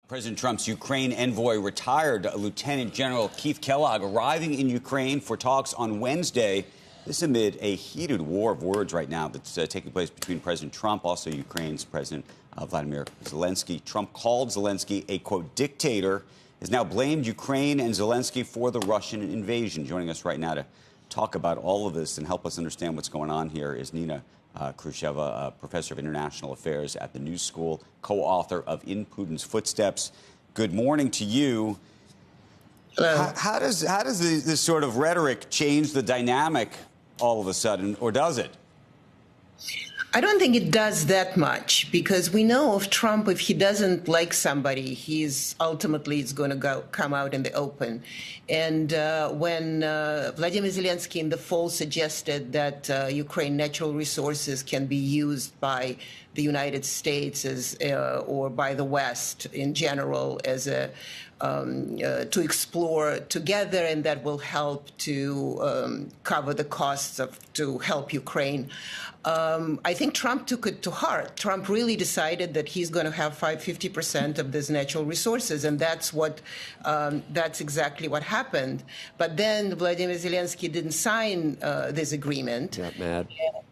President Trump's Ukraine envoy, retired Lieutenant General Keith Kellogg, arriving in Ukraine for talks on Wednesday. This amid a heated war of words right now that's taking place between President Trump, also Ukraine's President Vladimir Zelenskyy. Trump called Zelenskyy a, quote, dictator, has now blamed Ukraine and Zelenskyy for the Russian invasion. Joining us right now to talk about all of this and help us understand what's going on here is Nina Khrushcheva, professor of international affairs at the New School, co-author of In Putin's Footsteps. Good morning to you. Hello. How does this sort of rhetoric change the dynamic all of a sudden, or does it? I don't think it does that much, because we know of Trump, if he doesn't like somebody, he's ultimately it's going to come out in the open. And when Vladimir Zelenskyy in the fall suggested that Ukraine natural resources can be used by the United States or by the West in general as a to explore together, and that will help to cover the costs to help Ukraine. I think Trump took it to heart. Trump really decided that he's going to have 50% of these natural resources, and that's exactly what happened. But then Vladimir Zelenskyy didn't sign this agreement. Got mad.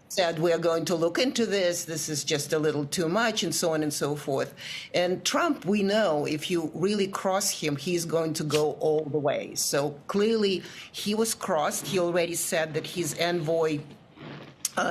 Said, we are going to look into this. This is just a little too much, and so on and so forth. And Trump, we know, if you really cross him, he's going to go all the way. So clearly he was crossed. He already said that his envoy,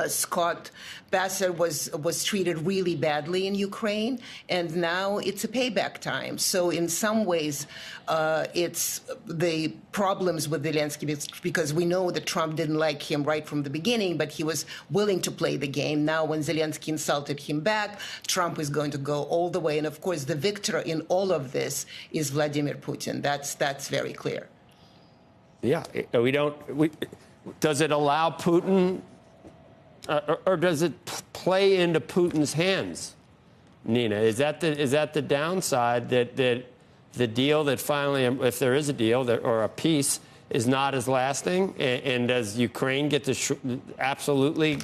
Scott Bassett, was treated really badly in Ukraine, and now it's a payback time. So in some ways, it's the problems with Zelenskyy, because we know that Trump didn't like him right from the beginning, but he was willing to play the game. Now, when Zelenskyy insulted him back, Trump is going to go all the way. And of course, the victor in all of this is Vladimir Putin. That's very clear. Yeah, does it allow Putin? Or does it play into Putin's hands, Nina? Is that the downside, that the deal that finally, if there is a deal or a peace, is not as lasting? And does Ukraine get to absolutely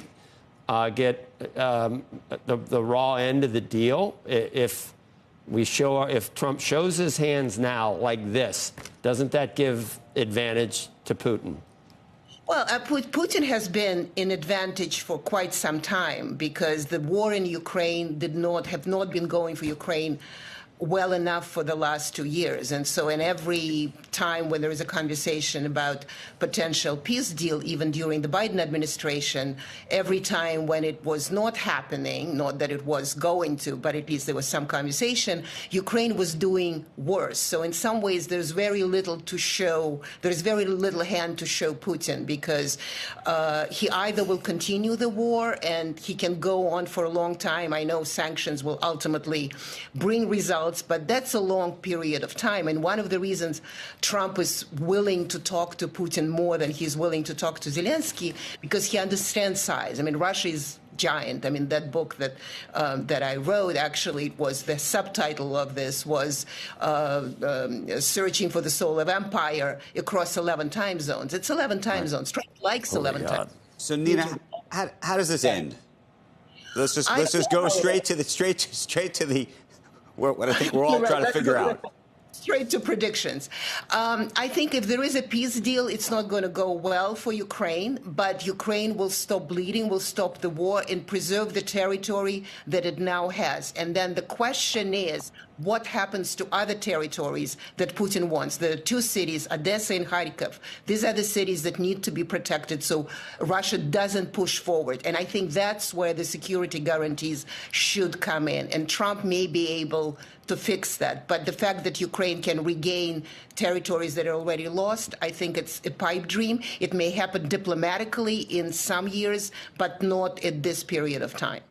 get the raw end of the deal? If Trump shows his hands now like this, doesn't that give advantage to Putin? Well, Putin has been in advantage for quite some time, because the war in Ukraine have not been going for Ukraine well enough for the last 2 years. And so in every time when there is a conversation about potential peace deal, even during the Biden administration, every time when it was not happening, not that it was going to, but at least there was some conversation, Ukraine was doing worse. So in some ways, there's very little to show, there's very little hand to show Putin, because he either will continue the war and he can go on for a long time. I know sanctions will ultimately bring results, but that's a long period of time. And one of the reasons Trump is willing to talk to Putin more than he's willing to talk to Zelenskyy, because he understands size. I mean, Russia is giant. I mean, that book that I wrote, actually, it was the subtitle of this was Searching for the Soul of Empire across 11 time zones. It's 11 time zones. Trump likes 11 time zones. So, Nina, how does this end? Let's just go straight to the what I think we're all trying to figure out. Straight to predictions. I think if there is a peace deal, it's not going to go well for Ukraine, but Ukraine will stop bleeding, will stop the war, and preserve the territory that it now has. And then the question is, what happens to other territories that Putin wants? The two cities, Odessa and Kharkiv, these are the cities that need to be protected so Russia doesn't push forward. And I think that's where the security guarantees should come in. And Trump may be able to fix that. But the fact that Ukraine can regain territories that are already lost, I think it's a pipe dream. It may happen diplomatically in some years, but not at this period of time.